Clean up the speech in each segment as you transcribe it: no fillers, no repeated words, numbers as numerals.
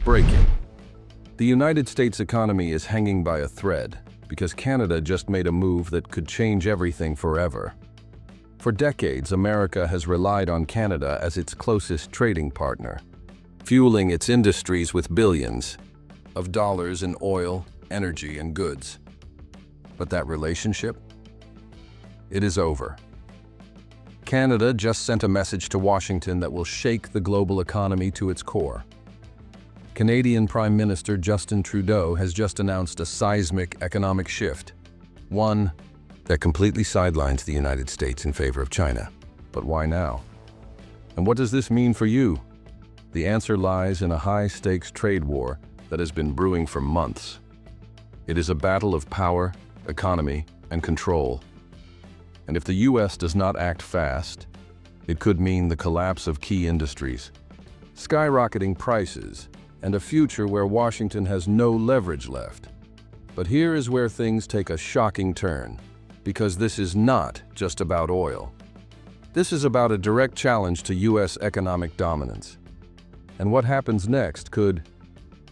Breaking. The United States economy is hanging by a thread because Canada just made a move that could change everything forever. For decades, America has relied on Canada as its closest trading partner, fueling its industries with billions of dollars in oil, energy, and goods. But that relationship? It is over. Canada just sent a message to Washington that will shake the global economy to its core. Canadian Prime Minister Justin Trudeau has just announced a seismic economic shift, one that completely sidelines the United States in favor of China. But why now? And what does this mean for you? The answer lies in a high-stakes trade war that has been brewing for months. It is a battle of power, economy, and control. And if the U.S. does not act fast, it could mean the collapse of key industries, skyrocketing prices, and a future where Washington has no leverage left. But here is where things take a shocking turn, because this is not just about oil. This is about a direct challenge to U.S. economic dominance. And what happens next could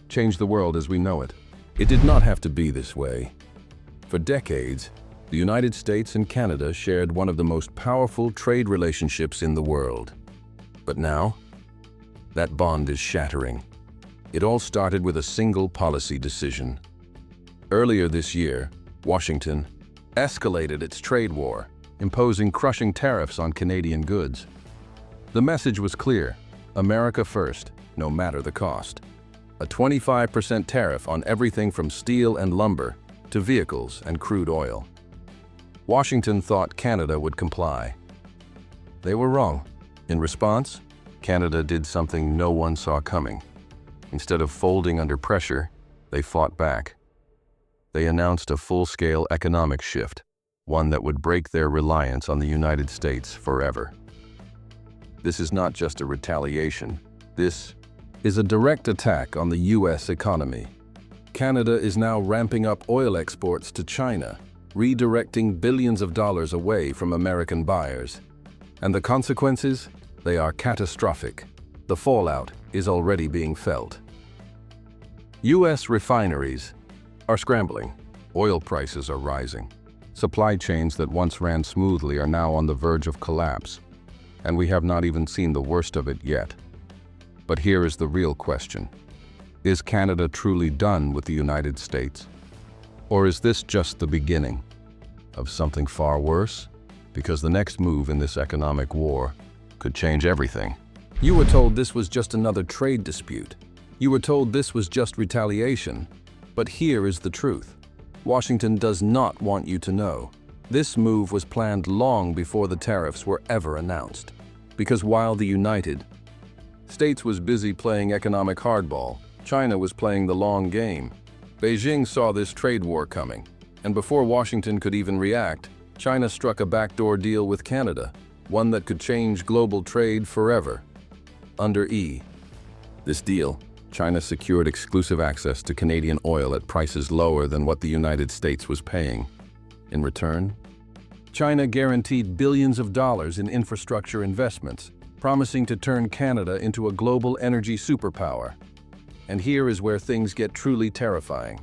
change the world as we know it. It did not have to be this way. For decades, the United States and Canada shared one of the most powerful trade relationships in the world. But now, that bond is shattering. It all started with a single policy decision. Earlier this year, Washington escalated its trade war, imposing crushing tariffs on Canadian goods. The message was clear: America first, no matter the cost. A 25% tariff on everything from steel and lumber to vehicles and crude oil. Washington thought Canada would comply. They were wrong. In response, Canada did something no one saw coming. Instead of folding under pressure, they fought back. They announced a full-scale economic shift, one that would break their reliance on the United States forever. This is not just a retaliation. This is a direct attack on the U.S. economy. Canada is now ramping up oil exports to China, redirecting billions of dollars away from American buyers. And the consequences? They are catastrophic. The fallout is already being felt. U.S. refineries are scrambling. Oil prices are rising. Supply chains that once ran smoothly are now on the verge of collapse. And we have not even seen the worst of it yet. But here is the real question. Is Canada truly done with the United States? Or is this just the beginning of something far worse? Because the next move in this economic war could change everything. You were told this was just another trade dispute. You were told this was just retaliation. But here is the truth. Washington does not want you to know. This move was planned long before the tariffs were ever announced. Because while the United States was busy playing economic hardball, China was playing the long game. Beijing saw this trade war coming, and before Washington could even react, China struck a backdoor deal with Canada, one that could change global trade forever. Under this deal, China secured exclusive access to Canadian oil at prices lower than what the United States was paying. In return, China guaranteed billions of dollars in infrastructure investments, promising to turn Canada into a global energy superpower. And here is where things get truly terrifying.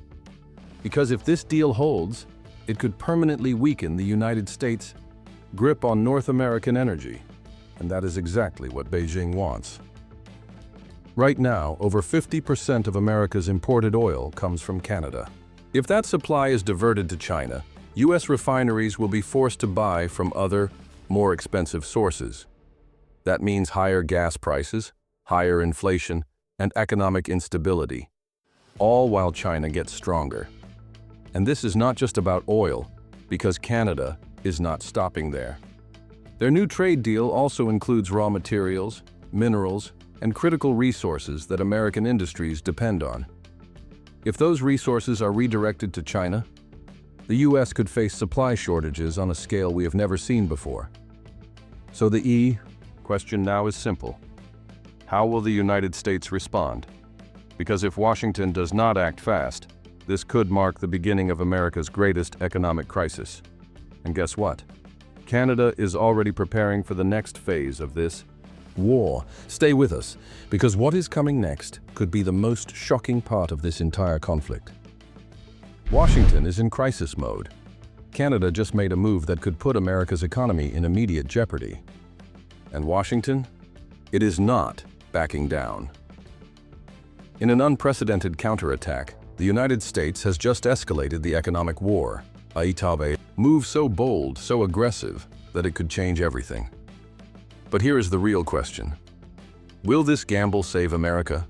Because if this deal holds, it could permanently weaken the United States' grip on North American energy. And that is exactly what Beijing wants. Right now, over 50% of America's imported oil comes from Canada. If that supply is diverted to China, U.S. refineries will be forced to buy from other, more expensive sources. That means higher gas prices, higher inflation, and economic instability, all while China gets stronger. And this is not just about oil, because Canada is not stopping there. Their new trade deal also includes raw materials, minerals, and critical resources that American industries depend on. If those resources are redirected to China, the U.S. could face supply shortages on a scale we have never seen before. So the question now is simple. How will the United States respond? Because if Washington does not act fast, this could mark the beginning of America's greatest economic crisis. And guess what? Canada is already preparing for the next phase of this War. Stay with us, because what is coming next could be the most shocking part of this entire conflict. Washington is in crisis mode. Canada just made a move that could put America's economy in immediate jeopardy. And Washington? It is not backing down. In an unprecedented counterattack, the United States has just escalated the economic war. 𝗬𝗶𝗵𝗺 move so bold, so aggressive, that it could change everything. But here is the real question. Will this gamble save America,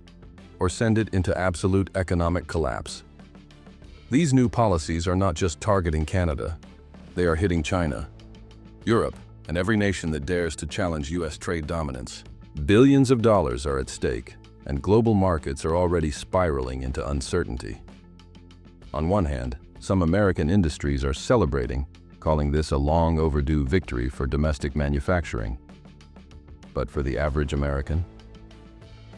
or send it into absolute economic collapse? These new policies are not just targeting Canada. They are hitting China, Europe, and every nation that dares to challenge U.S. trade dominance. Billions of dollars are at stake, and global markets are already spiraling into uncertainty. On one hand, some American industries are celebrating, calling this a long overdue victory for domestic manufacturing. But for the average American,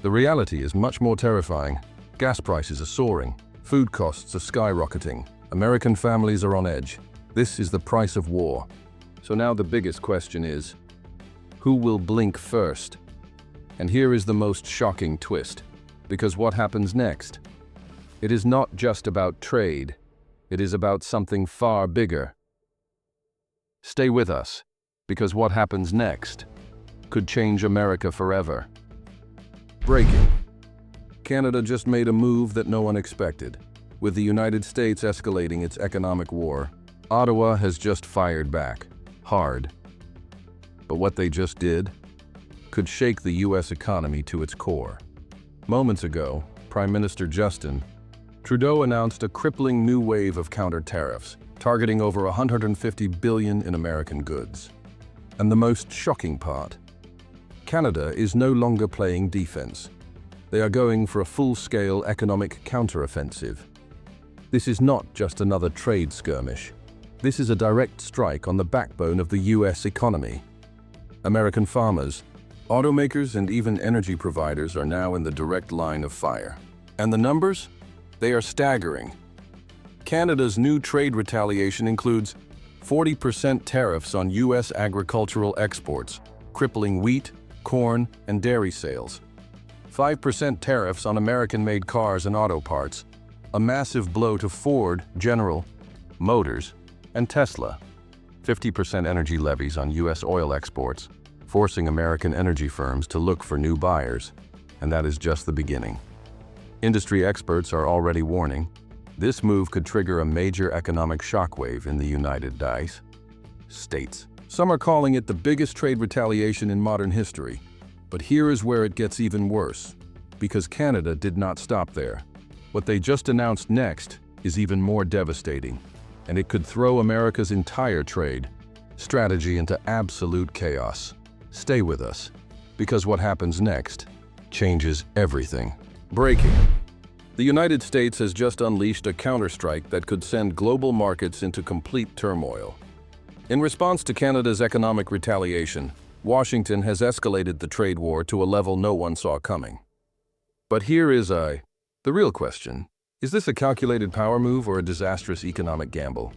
the reality is much more terrifying. Gas prices are soaring, food costs are skyrocketing, American families are on edge. This is the price of war. So now the biggest question is, who will blink first? And here is the most shocking twist, because what happens next? It is not just about trade, it is about something far bigger. Stay with us, because what happens next could change America forever. Breaking. Canada just made a move that no one expected. With the United States escalating its economic war, Ottawa has just fired back, hard. But what they just did could shake the U.S. economy to its core. Moments ago, Prime Minister Justin Trudeau announced a crippling new wave of counter-tariffs, targeting over $150 billion in American goods. And the most shocking part, Canada is no longer playing defense. They are going for a full-scale economic counteroffensive. This is not just another trade skirmish. This is a direct strike on the backbone of the U.S. economy. American farmers, automakers, and even energy providers are now in the direct line of fire. And the numbers? They are staggering. Canada's new trade retaliation includes 40% tariffs on U.S. agricultural exports, crippling wheat, corn, and dairy sales. 5% tariffs on American-made cars and auto parts, a massive blow to Ford, General Motors, and Tesla. 50% energy levies on U.S. oil exports, forcing American energy firms to look for new buyers. And that is just the beginning. Industry experts are already warning, this move could trigger a major economic shockwave in the United States. Some are calling it the biggest trade retaliation in modern history. But here is where it gets even worse, because Canada did not stop there. What they just announced next is even more devastating, and it could throw America's entire trade strategy into absolute chaos. Stay with us, because what happens next changes everything. Breaking. The United States has just unleashed a counterstrike that could send global markets into complete turmoil. In response to Canada's economic retaliation, Washington has escalated the trade war to a level no one saw coming. But here is the real question. Is this a calculated power move or a disastrous economic gamble?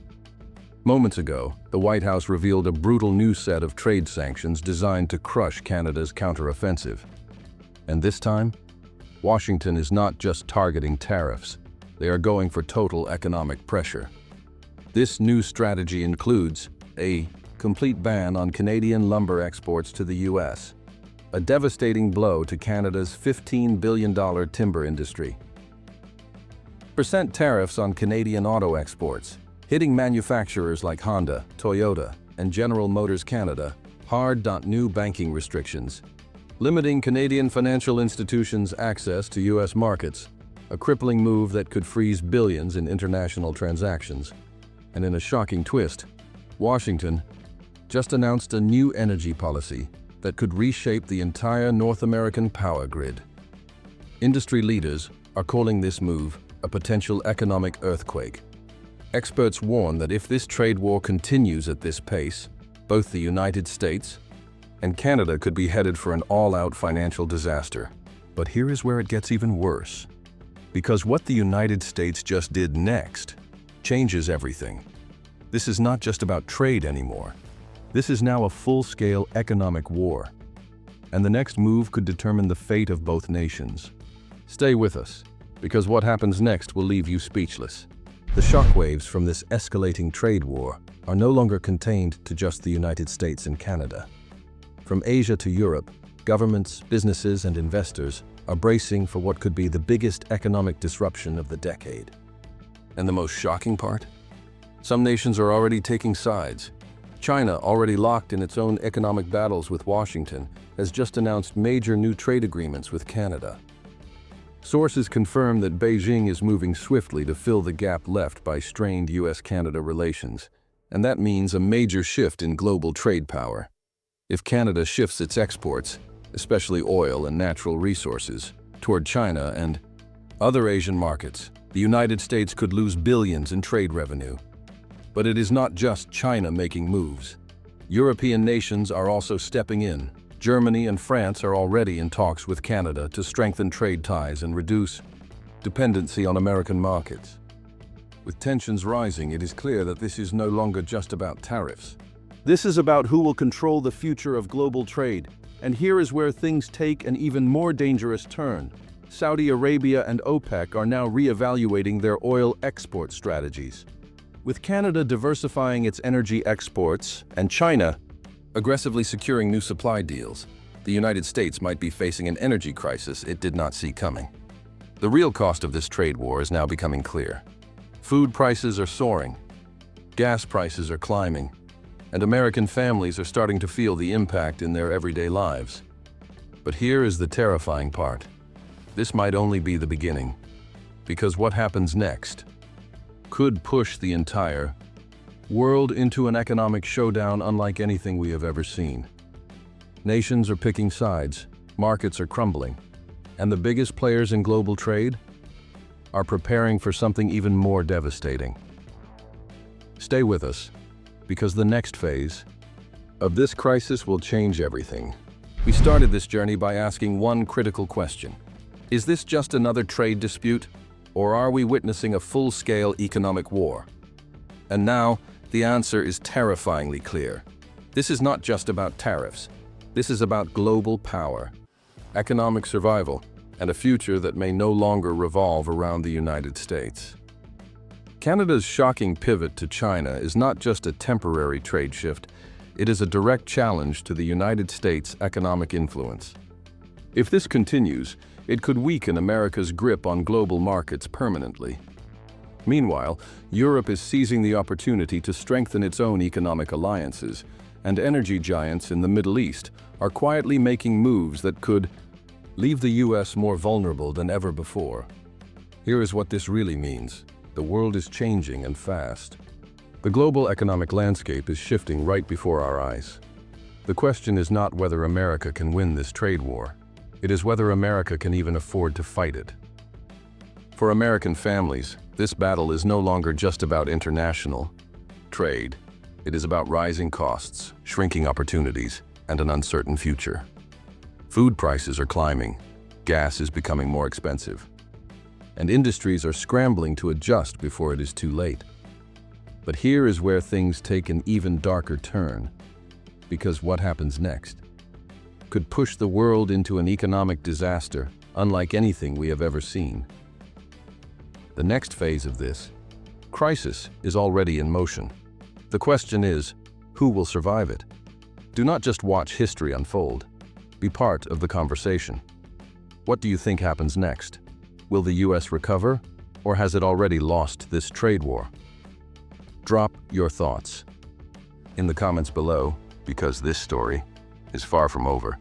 Moments ago, the White House revealed a brutal new set of trade sanctions designed to crush Canada's counteroffensive. And this time, Washington is not just targeting tariffs. They are going for total economic pressure. This new strategy includes a complete ban on Canadian lumber exports to the U.S., a devastating blow to Canada's $15 billion timber industry. Percent tariffs on Canadian auto exports, hitting manufacturers like Honda, Toyota, and General Motors Canada. Hard. New banking restrictions, limiting Canadian financial institutions' access to U.S. markets, a crippling move that could freeze billions in international transactions. And in a shocking twist, Washington just announced a new energy policy that could reshape the entire North American power grid. Industry leaders are calling this move a potential economic earthquake. Experts warn that if this trade war continues at this pace, both the United States and Canada could be headed for an all-out financial disaster. But here is where it gets even worse. Because what the United States just did next changes everything. This is not just about trade anymore. This is now a full-scale economic war. and the next move could determine the fate of both nations. Stay with us, because what happens next will leave you speechless. The shockwaves from this escalating trade war are no longer contained to just the United States and Canada. From Asia to Europe, governments, businesses, and investors are bracing for what could be the biggest economic disruption of the decade. And the most shocking part? Some nations are already taking sides. China, already locked in its own economic battles with Washington, has just announced major new trade agreements with Canada. Sources confirm that Beijing is moving swiftly to fill the gap left by strained U.S.-Canada relations, and that means a major shift in global trade power. If Canada shifts its exports, especially oil and natural resources, toward China and other Asian markets, the United States could lose billions in trade revenue. But it is not just China making moves. European nations are also stepping in. Germany and France are already in talks with Canada to strengthen trade ties and reduce dependency on American markets. With tensions rising, it is clear that this is no longer just about tariffs. This is about who will control the future of global trade. And here is where things take an even more dangerous turn. Saudi Arabia and OPEC are now re-evaluating their oil export strategies. With Canada diversifying its energy exports and China aggressively securing new supply deals, the United States might be facing an energy crisis it did not see coming. The real cost of this trade war is now becoming clear. Food prices are soaring, gas prices are climbing, and American families are starting to feel the impact in their everyday lives. But here is the terrifying part. This might only be the beginning, because what happens next could push the entire world into an economic showdown unlike anything we have ever seen. Nations are picking sides, markets are crumbling, and the biggest players in global trade are preparing for something even more devastating. Stay with us, because the next phase of this crisis will change everything. We started this journey by asking one critical question. Is this just another trade dispute, or are we witnessing a full-scale economic war? And now, the answer is terrifyingly clear. This is not just about tariffs. This is about global power, economic survival, and a future that may no longer revolve around the United States. Canada's shocking pivot to China is not just a temporary trade shift, it is a direct challenge to the United States' economic influence. If this continues, it could weaken America's grip on global markets permanently. Meanwhile, Europe is seizing the opportunity to strengthen its own economic alliances, and energy giants in the Middle East are quietly making moves that could leave the U.S. more vulnerable than ever before. Here is what this really means. The world is changing and fast. The global economic landscape is shifting right before our eyes. The question is not whether America can win this trade war. It is whether America can even afford to fight it. For American families, this battle is no longer just about international trade. It is about rising costs, shrinking opportunities, and an uncertain future. Food prices are climbing, gas is becoming more expensive, and industries are scrambling to adjust before it is too late. But here is where things take an even darker turn, because what happens next could push the world into an economic disaster unlike anything we have ever seen. The next phase of this crisis is already in motion. The question is, who will survive it? Do not just watch history unfold. Be part of the conversation. What do you think happens next? Will the U.S. recover, or has it already lost this trade war? Drop your thoughts in the comments below, because this story is far from over.